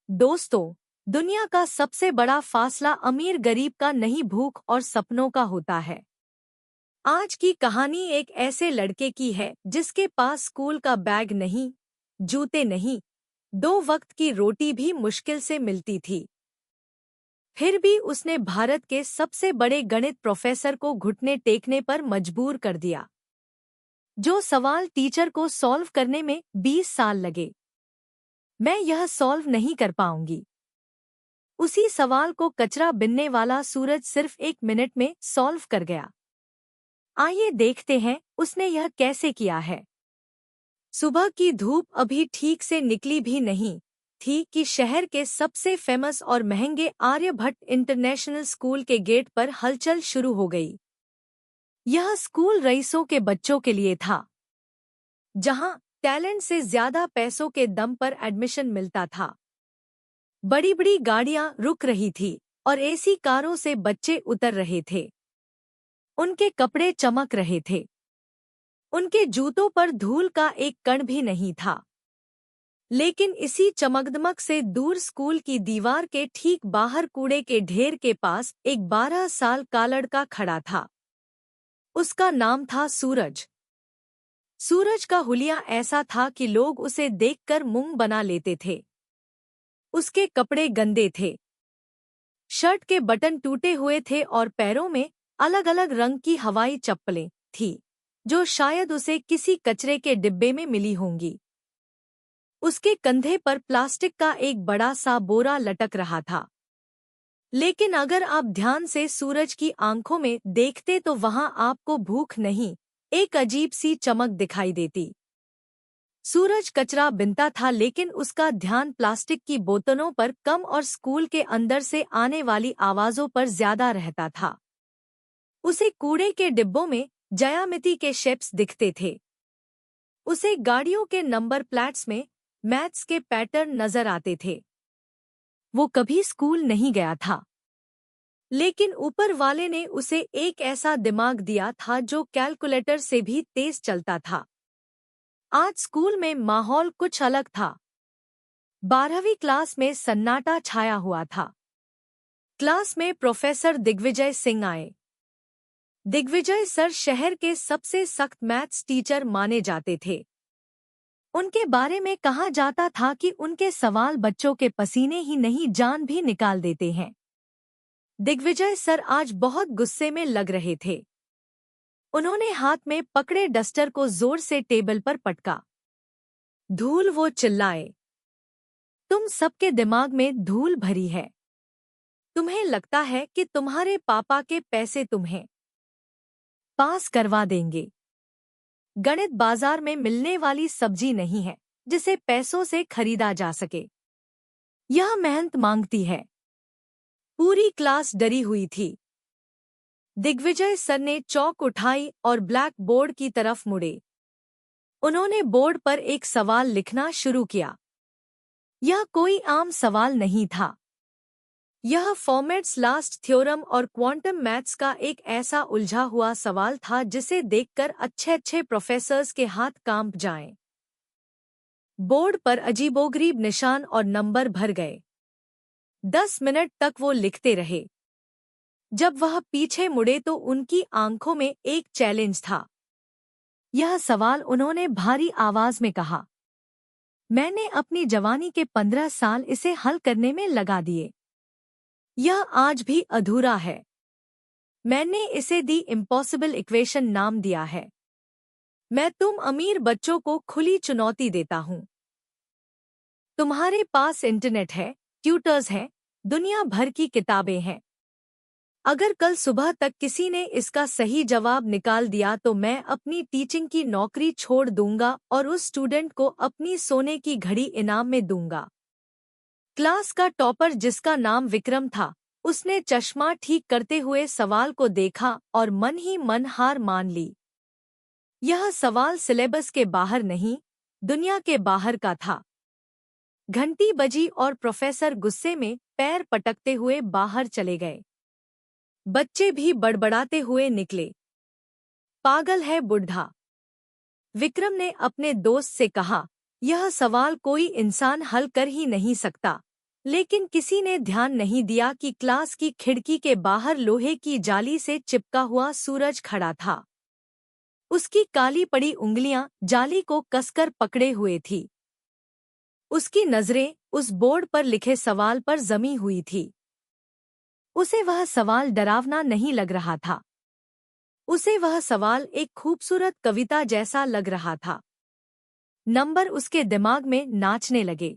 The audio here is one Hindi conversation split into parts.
दोस्तों, दुनिया का सबसे बड़ा फासला अमीर गरीब का नहीं, भूख और सपनों का होता है। आज की कहानी एक ऐसे लड़के की है जिसके पास स्कूल का बैग नहीं, जूते नहीं, दो वक्त की रोटी भी मुश्किल से मिलती थी। फिर भी उसने भारत के सबसे बड़े गणित प्रोफेसर को घुटने टेकने पर मजबूर कर दिया। जो सवाल टीचर को सॉल्व करने में 20 साल लगे, मैं यह सॉल्व नहीं कर पाऊंगी। उसी सवाल को कचरा बिनने वाला सूरज सिर्फ 1 मिनट में सॉल्व कर गया। आइए देखते हैं उसने यह कैसे किया है। सुबह की धूप अभी ठीक से निकली भी नहीं थी कि शहर के सबसे फेमस और महंगे आर्यभट्ट इंटरनेशनल स्कूल के गेट पर हलचल शुरू हो गई। यह स्कूल रईसों के बच्चों के लिए था, जहां टैलेंट से ज्यादा पैसों के दम पर एडमिशन मिलता था। बड़ी बड़ी गाड़ियां रुक रही थी और एसी कारों से बच्चे उतर रहे थे। उनके कपड़े चमक रहे थे। उनके जूतों पर धूल का एक कण भी नहीं था। लेकिन इसी चमकदमक से दूर स्कूल की दीवार के ठीक बाहर कूड़े के ढेर के पास एक 12 साल का लड़का खड़ा था। उसका नाम था सूरज। सूरज का हुलिया ऐसा था कि लोग उसे देखकर मुंह बना लेते थे। उसके कपड़े गंदे थे, शर्ट के बटन टूटे हुए थे और पैरों में अलग अलग रंग की हवाई चप्पलें थी, जो शायद उसे किसी कचरे के डिब्बे में मिली होंगी। उसके कंधे पर प्लास्टिक का एक बड़ा सा बोरा लटक रहा था। लेकिन अगर आप ध्यान से सूरज की आंखों में देखते तो वहां आपको भूख नहीं, एक अजीब सी चमक दिखाई देती। सूरज कचरा बिनता था, लेकिन उसका ध्यान प्लास्टिक की बोतलों पर कम और स्कूल के अंदर से आने वाली आवाजों पर ज्यादा रहता था। उसे कूड़े के डिब्बों में ज्यामिति के शेप्स दिखते थे। उसे गाड़ियों के नंबर प्लेट्स में मैथ्स के पैटर्न नजर आते थे। वो कभी स्कूल नहीं गया था, लेकिन ऊपर वाले ने उसे एक ऐसा दिमाग दिया था जो कैलकुलेटर से भी तेज चलता था। आज स्कूल में माहौल कुछ अलग था। 12वीं क्लास में सन्नाटा छाया हुआ था। क्लास में प्रोफेसर दिग्विजय सिंह आए। दिग्विजय सर शहर के सबसे सख्त मैथ्स टीचर माने जाते थे। उनके बारे में कहा जाता था कि उनके सवाल बच्चों के पसीने ही नहीं, जान भी निकाल देते हैं। दिग्विजय सर आज बहुत गुस्से में लग रहे थे। उन्होंने हाथ में पकड़े डस्टर को जोर से टेबल पर पटका। धूल! वो चिल्लाए। तुम सबके दिमाग में धूल भरी है। तुम्हें लगता है कि तुम्हारे पापा के पैसे तुम्हें पास करवा देंगे। गणित बाजार में मिलने वाली सब्जी नहीं है जिसे पैसों से खरीदा जा सके। यह मेहनत मांगती है। पूरी क्लास डरी हुई थी। दिग्विजय सर ने चौक उठाई और ब्लैक बोर्ड की तरफ मुड़े। उन्होंने बोर्ड पर एक सवाल लिखना शुरू किया। यह कोई आम सवाल नहीं था। यह फॉर्मेट्स लास्ट थ्योरम और क्वांटम मैथ्स का एक ऐसा उलझा हुआ सवाल था जिसे देखकर अच्छे अच्छे प्रोफेसर्स के हाथ कांप जाएं। बोर्ड पर अजीबोगरीब निशान और नंबर भर गए। 10 मिनट तक वो लिखते रहे। जब वह पीछे मुड़े तो उनकी आंखों में एक चैलेंज था। यह सवाल, उन्होंने भारी आवाज में कहा, मैंने अपनी जवानी के 15 साल इसे हल करने में लगा दिए। यह आज भी अधूरा है। मैंने इसे दी इम्पॉसिबल इक्वेशन नाम दिया है। मैं तुम अमीर बच्चों को खुली चुनौती देता हूँ। तुम्हारे पास इंटरनेट है, ट्यूटर्स हैं, दुनिया भर की किताबें हैं। अगर कल सुबह तक किसी ने इसका सही जवाब निकाल दिया तो मैं अपनी टीचिंग की नौकरी छोड़ दूंगा और उस स्टूडेंट को अपनी सोने की घड़ी इनाम में दूंगा। क्लास का टॉपर, जिसका नाम विक्रम था, उसने चश्मा ठीक करते हुए सवाल को देखा और मन ही मन हार मान ली। यह सवाल सिलेबस के बाहर नहीं, दुनिया के बाहर का था। घंटी बजी और प्रोफेसर गुस्से में पैर पटकते हुए बाहर चले गए। बच्चे भी बड़बड़ाते हुए निकले। पागल है बुढ़ा, विक्रम ने अपने दोस्त से कहा। यह सवाल कोई इंसान हल कर ही नहीं सकता। लेकिन किसी ने ध्यान नहीं दिया कि क्लास की खिड़की के बाहर लोहे की जाली से चिपका हुआ सूरज खड़ा था। उसकी काली पड़ी उंगलियां जाली को कसकर पकड़े हुए थी। उसकी नजरें उस बोर्ड पर लिखे सवाल पर जमी हुई थी। उसे वह सवाल डरावना नहीं लग रहा था। उसे वह सवाल एक खूबसूरत कविता जैसा लग रहा था। नंबर उसके दिमाग में नाचने लगे।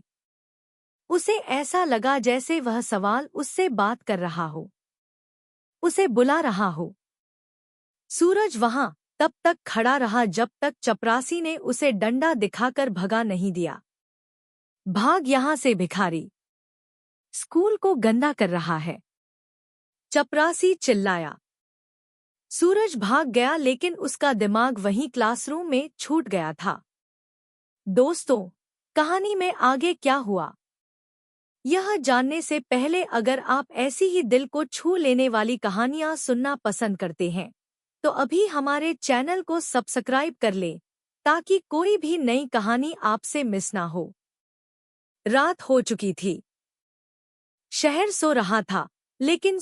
उसे ऐसा लगा जैसे वह सवाल उससे बात कर रहा हो, उसे बुला रहा हो। सूरज वहां तब तक खड़ा रहा जब तक चपरासी ने उसे डंडा दिखाकर भगा नहीं दिया। भाग यहां से भिखारी, स्कूल को गंदा कर रहा है, चपरासी चिल्लाया। सूरज भाग गया लेकिन उसका दिमाग वहीं क्लासरूम में छूट गया था। दोस्तों, कहानी में आगे क्या हुआ, यह जानने से पहले अगर आप ऐसी ही दिल को छू लेने वाली कहानियां सुनना पसंद करते हैं तो अभी हमारे चैनल को सब्सक्राइब कर लें ताकि कोई भी नई कहानी आपसे मिस ना हो। रात हो चुकी थी। शहर सो रहा था, लेकिन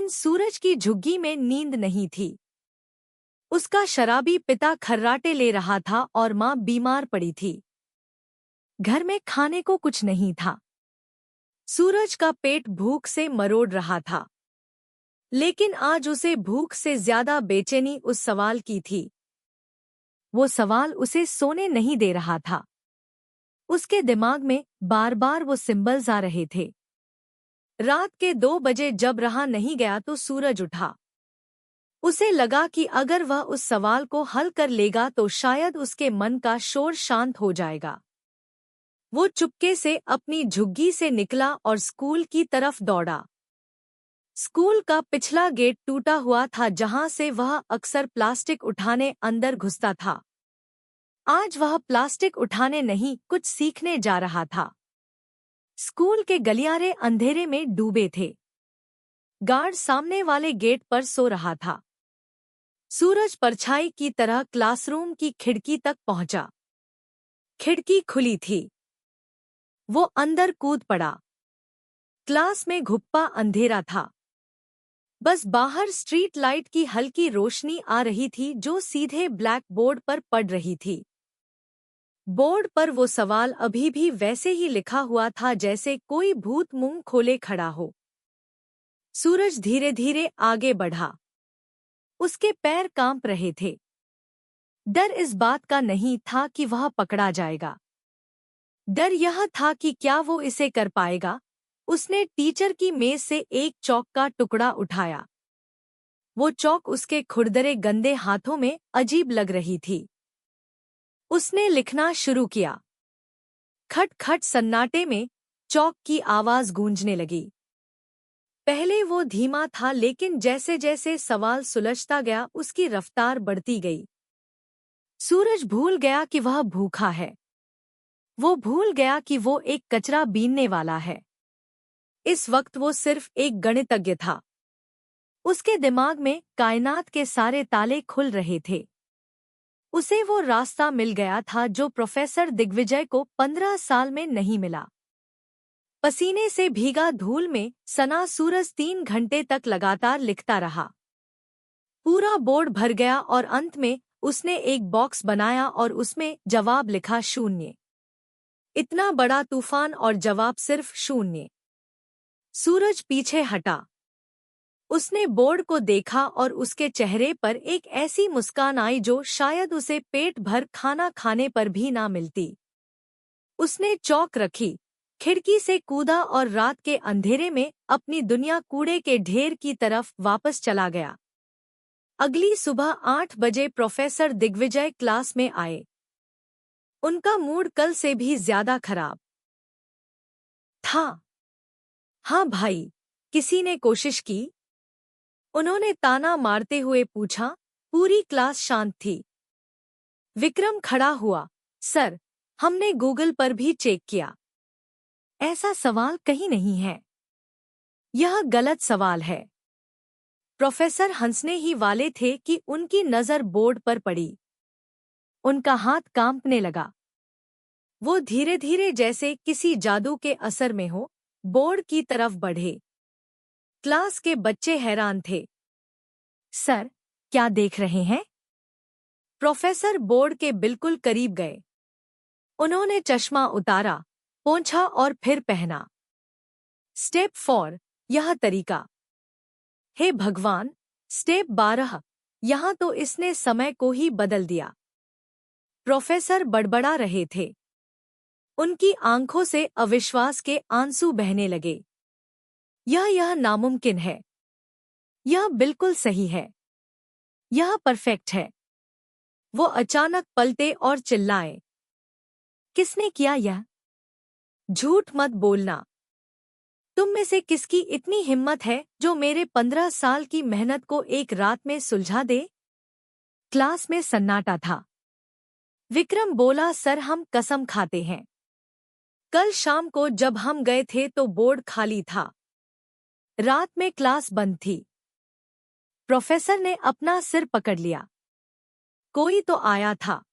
सूरज की झुग्गी में नींद नहीं थी। उसका शराबी पिता खर्राटे ले रहा था और माँ बीमार पड़ी थी। घर में खाने को कुछ नहीं था। सूरज का पेट भूख से मरोड़ रहा था, लेकिन आज उसे भूख से ज्यादा बेचैनी उस सवाल की थी। वो सवाल उसे सोने नहीं दे रहा था। उसके दिमाग में बार बार वो सिंबल्स आ रहे थे। रात के 2 बजे जब रहा नहीं गया तो सूरज उठा। उसे लगा कि अगर वह उस सवाल को हल कर लेगा तो शायद उसके मन का शोर शांत हो जाएगा। वो चुपके से अपनी झुग्गी से निकला और स्कूल की तरफ दौड़ा। स्कूल का पिछला गेट टूटा हुआ था जहां से वह अक्सर प्लास्टिक उठाने अंदर घुसता था। आज वह प्लास्टिक उठाने नहीं, कुछ सीखने जा रहा था। स्कूल के गलियारे अंधेरे में डूबे थे। गार्ड सामने वाले गेट पर सो रहा था। सूरज परछाई की तरह क्लासरूम की खिड़की तक पहुंचा। खिड़की खुली थी। वो अंदर कूद पड़ा। क्लास में घुप्पा अंधेरा था। बस बाहर स्ट्रीट लाइट की हल्की रोशनी आ रही थी जो सीधे ब्लैक बोर्ड पर पड़ रही थी। बोर्ड पर वो सवाल अभी भी वैसे ही लिखा हुआ था जैसे कोई भूत मुंह खोले खड़ा हो। सूरज धीरे धीरे आगे बढ़ा। उसके पैर कांप रहे थे। डर इस बात का नहीं था कि वह पकड़ा जाएगा। डर यह था कि क्या वो इसे कर पाएगा। उसने टीचर की मेज से एक चौक का टुकड़ा उठाया। वो चौक उसके खुरदरे गंदे हाथों में अजीब लग रही थी। उसने लिखना शुरू किया। खट खट सन्नाटे में चौक की आवाज गूंजने लगी। पहले वो धीमा था लेकिन जैसे जैसे सवाल सुलझता गया उसकी रफ्तार बढ़ती गई। सूरज भूल गया कि वह भूखा है। वो भूल गया कि वो एक कचरा बीनने वाला है। इस वक्त वो सिर्फ एक गणितज्ञ था। उसके दिमाग में कायनात के सारे ताले खुल रहे थे। उसे वो रास्ता मिल गया था जो प्रोफेसर दिग्विजय को 15 साल में नहीं मिला। पसीने से भीगा धूल में सना सूरज 3 घंटे तक लगातार लिखता रहा। पूरा बोर्ड भर गया और अंत में उसने एक बॉक्स बनाया और उसमें जवाब लिखा 0। इतना बड़ा तूफान और जवाब सिर्फ 0। सूरज पीछे हटा। उसने बोर्ड को देखा और उसके चेहरे पर एक ऐसी मुस्कान आई जो शायद उसे पेट भर खाना खाने पर भी ना मिलती। उसने चौक रखी, खिड़की से कूदा और रात के अंधेरे में अपनी दुनिया कूड़े के ढेर की तरफ वापस चला गया। अगली सुबह 8 बजे प्रोफेसर दिग्विजय क्लास में आए। उनका मूड कल से भी ज्यादा खराब था। हाँ भाई, किसी ने कोशिश की? उन्होंने ताना मारते हुए पूछा। पूरी क्लास शांत थी। विक्रम खड़ा हुआ। सर, हमने गूगल पर भी चेक किया। ऐसा सवाल कहीं नहीं है। यह गलत सवाल है। प्रोफेसर हंसने ही वाले थे कि उनकी नजर बोर्ड पर पड़ी। उनका हाथ कांपने लगा। वो धीरे धीरे जैसे किसी जादू के असर में हो बोर्ड की तरफ बढ़े। क्लास के बच्चे हैरान थे। सर, क्या देख रहे हैं? प्रोफेसर बोर्ड के बिल्कुल करीब गए। उन्होंने चश्मा उतारा, पोंछा और फिर पहना। स्टेप 4, यह तरीका। हे भगवान, स्टेप 12, यहाँ तो इसने समय को ही बदल दिया। प्रोफेसर बड़बड़ा रहे थे। उनकी आंखों से अविश्वास के आंसू बहने लगे। यह नामुमकिन है। यह बिल्कुल सही है। यह परफेक्ट है। वो अचानक पलटे और चिल्लाए। किसने किया यह? झूठ मत बोलना। तुम में से किसकी इतनी हिम्मत है जो मेरे 15 साल की मेहनत को एक रात में सुलझा दे? क्लास में सन्नाटा था। विक्रम बोला, सर हम कसम खाते हैं। कल शाम को जब हम गए थे तो बोर्ड खाली था। रात में क्लास बंद थी। प्रोफेसर ने अपना सिर पकड़ लिया। कोई तो आया था।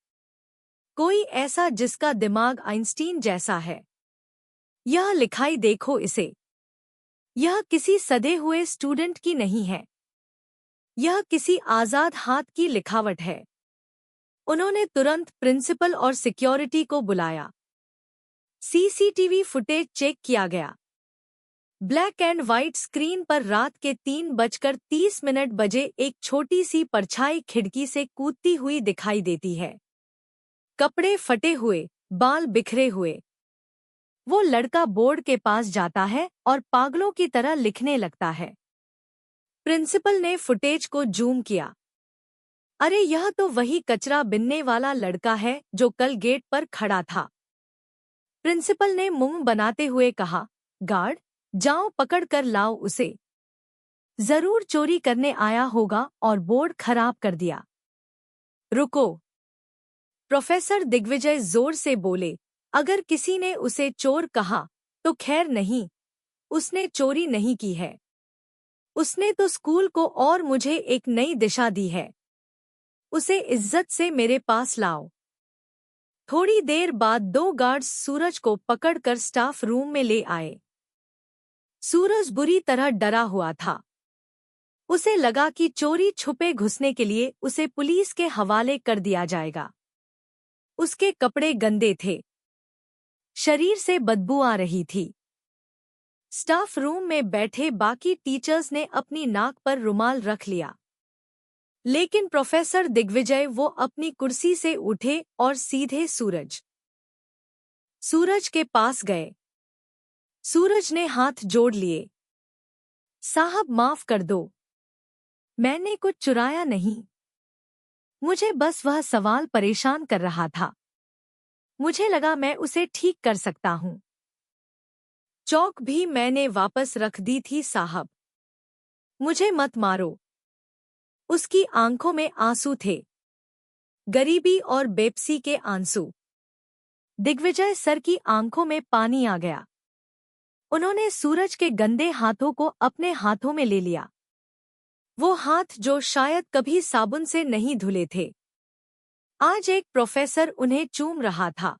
कोई ऐसा जिसका दिमाग आइंस्टीन जैसा है। यह लिखाई देखो इसे। यह किसी सदे हुए स्टूडेंट की नहीं है। यह किसी आजाद हाथ की लिखावट है। उन्होंने तुरंत प्रिंसिपल और सिक्योरिटी को बुलाया। सीसीटीवी फुटेज चेक किया गया। ब्लैक एंड व्हाइट स्क्रीन पर रात के 3:30 बजे एक छोटी सी परछाई खिड़की से कूदती हुई दिखाई देती है। कपड़े फटे हुए, बाल बिखरे हुए। वो लड़का बोर्ड के पास जाता है और पागलों की तरह लिखने लगता है। प्रिंसिपल ने फुटेज को जूम किया। अरे, यह तो वही कचरा बिनने वाला लड़का है जो कल गेट पर खड़ा था। प्रिंसिपल ने मुंह बनाते हुए कहा, गार्ड, जाओ पकड़ कर लाओ उसे। जरूर चोरी करने आया होगा और बोर्ड खराब कर दिया। रुको। प्रोफेसर दिग्विजय जोर से बोले, अगर किसी ने उसे चोर कहा तो खैर नहीं, उसने चोरी नहीं की है। उसने तो स्कूल को और मुझे एक नई दिशा दी है। उसे इज्जत से मेरे पास लाओ। थोड़ी देर बाद 2 गार्ड्स सूरज को पकड़कर स्टाफ रूम में ले आए। सूरज बुरी तरह डरा हुआ था। उसे लगा कि चोरी छुपे घुसने के लिए उसे पुलिस के हवाले कर दिया जाएगा। उसके कपड़े गंदे थे। शरीर से बदबू आ रही थी। स्टाफ रूम में बैठे बाकी टीचर्स ने अपनी नाक पर रुमाल रख लिया। लेकिन प्रोफेसर दिग्विजय वो अपनी कुर्सी से उठे और सीधे सूरज के पास गए। सूरज ने हाथ जोड़ लिए। साहब माफ कर दो। मैंने कुछ चुराया नहीं। मुझे बस वह सवाल परेशान कर रहा था। मुझे लगा मैं उसे ठीक कर सकता हूँ। चौक भी मैंने वापस रख दी थी साहब। मुझे मत मारो। उसकी आंखों में आंसू थे। गरीबी और बेपसी के आंसू। दिग्विजय सर की आंखों में पानी आ गया। उन्होंने सूरज के गंदे हाथों को अपने हाथों में ले लिया। वो हाथ जो शायद कभी साबुन से नहीं धुले थे। आज एक प्रोफेसर उन्हें चूम रहा था।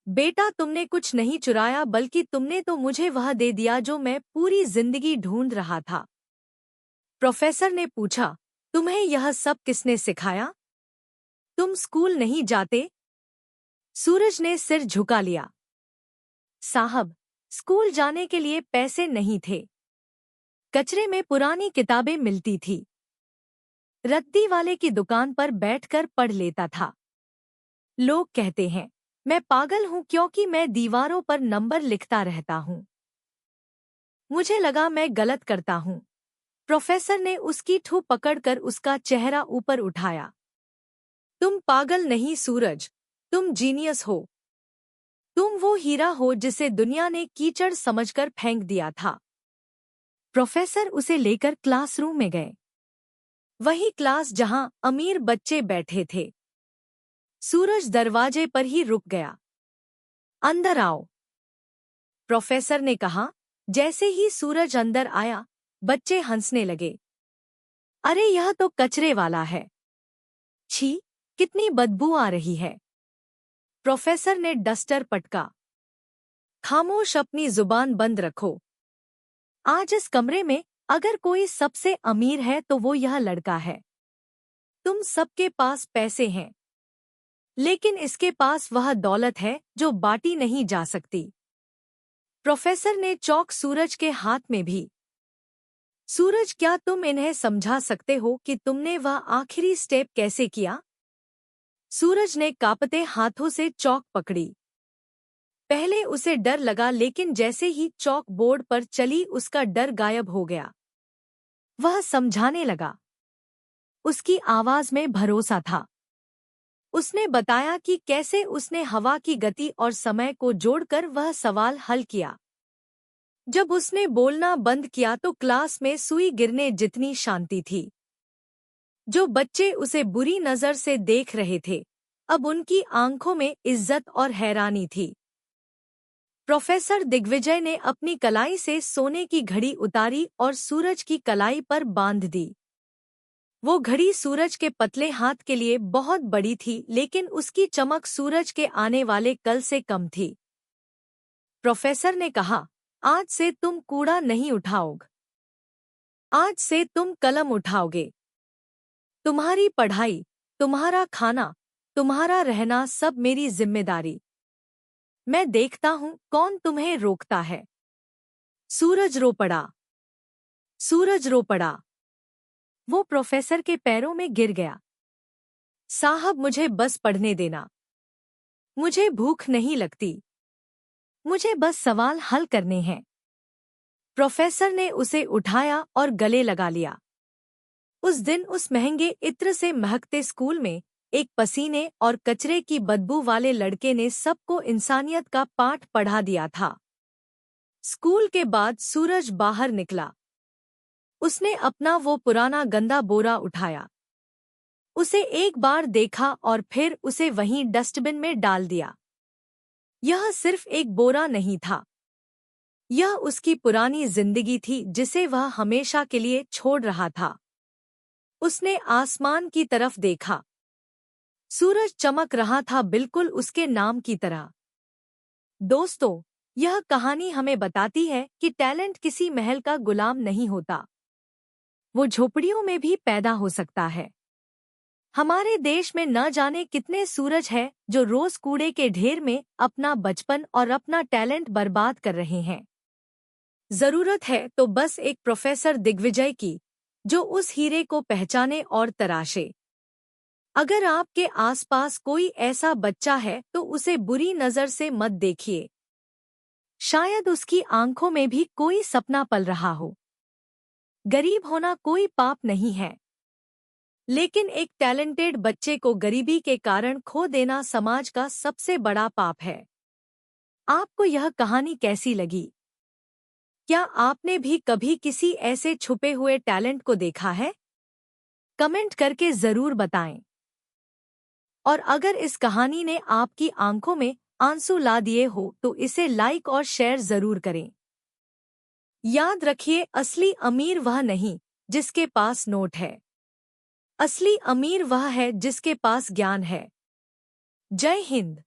बेटा, तुमने कुछ नहीं चुराया, बल्कि तुमने तो मुझे वह दे दिया जो मैं पूरी जिंदगी ढूंढ रहा था। प्रोफेसर ने पूछा, तुम्हें यह सब किसने सिखाया? तुम स्कूल नहीं जाते? सूरज ने सिर झुका लिया। साहब, स्कूल जाने के लिए पैसे नहीं थे। कचरे में पुरानी किताबें मिलती थी। रद्दी वाले की दुकान पर बैठकर पढ़ लेता था। लोग कहते हैं मैं पागल हूं क्योंकि मैं दीवारों पर नंबर लिखता रहता हूं। मुझे लगा मैं गलत करता हूं। प्रोफेसर ने उसकी ठू पकड़कर उसका चेहरा ऊपर उठाया। तुम पागल नहीं सूरज, तुम जीनियस हो। तुम वो हीरा हो जिसे दुनिया ने कीचड़ समझकर फेंक दिया था। प्रोफेसर उसे लेकर क्लासरूम में गए। वही क्लास जहां अमीर बच्चे बैठे थे। सूरज दरवाजे पर ही रुक गया। अंदर आओ, प्रोफेसर ने कहा। जैसे ही सूरज अंदर आया, बच्चे हंसने लगे। अरे, यह तो कचरे वाला है। छी, कितनी बदबू आ रही है। प्रोफेसर ने डस्टर पटका। खामोश, अपनी जुबान बंद रखो। आज इस कमरे में अगर कोई सबसे अमीर है तो वो यह लड़का है। तुम सबके पास पैसे हैं, लेकिन इसके पास वह दौलत है जो बांटी नहीं जा सकती। प्रोफेसर ने चौक सूरज के हाथ में भी। सूरज, क्या तुम इन्हें समझा सकते हो कि तुमने वह आखिरी स्टेप कैसे किया? सूरज ने कांपते हाथों से चौक पकड़ी। पहले उसे डर लगा, लेकिन जैसे ही चौक बोर्ड पर चली उसका डर गायब हो गया। वह समझाने लगा। उसकी आवाज में भरोसा था। उसने बताया कि कैसे उसने हवा की गति और समय को जोड़कर वह सवाल हल किया। जब उसने बोलना बंद किया तो क्लास में सुई गिरने जितनी शांति थी। जो बच्चे उसे बुरी नजर से देख रहे थे, अब उनकी आंखों में इज्जत और हैरानी थी। प्रोफेसर दिग्विजय ने अपनी कलाई से सोने की घड़ी उतारी और सूरज की कलाई पर बांध दी। वो घड़ी सूरज के पतले हाथ के लिए बहुत बड़ी थी, लेकिन उसकी चमक सूरज के आने वाले कल से कम थी। प्रोफेसर ने कहा, आज से तुम कूड़ा नहीं उठाओगे। आज से तुम कलम उठाओगे। तुम्हारी पढ़ाई, तुम्हारा खाना, तुम्हारा रहना सब मेरी जिम्मेदारी। मैं देखता हूँ कौन तुम्हें रोकता है। सूरज रो पड़ा। सूरज रो पड़ा। वो प्रोफेसर के पैरों में गिर गया। साहब, मुझे बस पढ़ने देना। मुझे भूख नहीं लगती। मुझे बस सवाल हल करने हैं। प्रोफेसर ने उसे उठाया और गले लगा लिया। उस दिन उस महंगे इत्र से महकते स्कूल में एक पसीने और कचरे की बदबू वाले लड़के ने सबको इंसानियत का पाठ पढ़ा दिया था। स्कूल के बाद सूरज बाहर निकला। उसने अपना वो पुराना गंदा बोरा उठाया। उसे एक बार देखा और फिर उसे वहीं डस्टबिन में डाल दिया। यह सिर्फ एक बोरा नहीं था। यह उसकी पुरानी जिंदगी थी जिसे वह हमेशा के लिए छोड़ रहा था। उसने आसमान की तरफ देखा। सूरज चमक रहा था, बिल्कुल उसके नाम की तरह। दोस्तों, यह कहानी हमें बताती है कि टैलेंट किसी महल का गुलाम नहीं होता। वो झोपड़ियों में भी पैदा हो सकता है। हमारे देश में न जाने कितने सूरज हैं जो रोज कूड़े के ढेर में अपना बचपन और अपना टैलेंट बर्बाद कर रहे हैं। जरूरत है तो बस एक प्रोफेसर दिग्विजय की, जो उस हीरे को पहचाने और तराशे। अगर आपके आसपास कोई ऐसा बच्चा है तो उसे बुरी नजर से मत देखिए। शायद उसकी आंखों में भी कोई सपना पल रहा हो। गरीब होना कोई पाप नहीं है, लेकिन एक टैलेंटेड बच्चे को गरीबी के कारण खो देना समाज का सबसे बड़ा पाप है। आपको यह कहानी कैसी लगी? क्या आपने भी कभी किसी ऐसे छुपे हुए टैलेंट को देखा है? कमेंट करके जरूर बताएं। और अगर इस कहानी ने आपकी आंखों में आंसू ला दिए हो तो इसे लाइक और शेयर जरूर करें। याद रखिए, असली अमीर वह नहीं जिसके पास नोट है। असली अमीर वह है जिसके पास ज्ञान है। जय हिंद।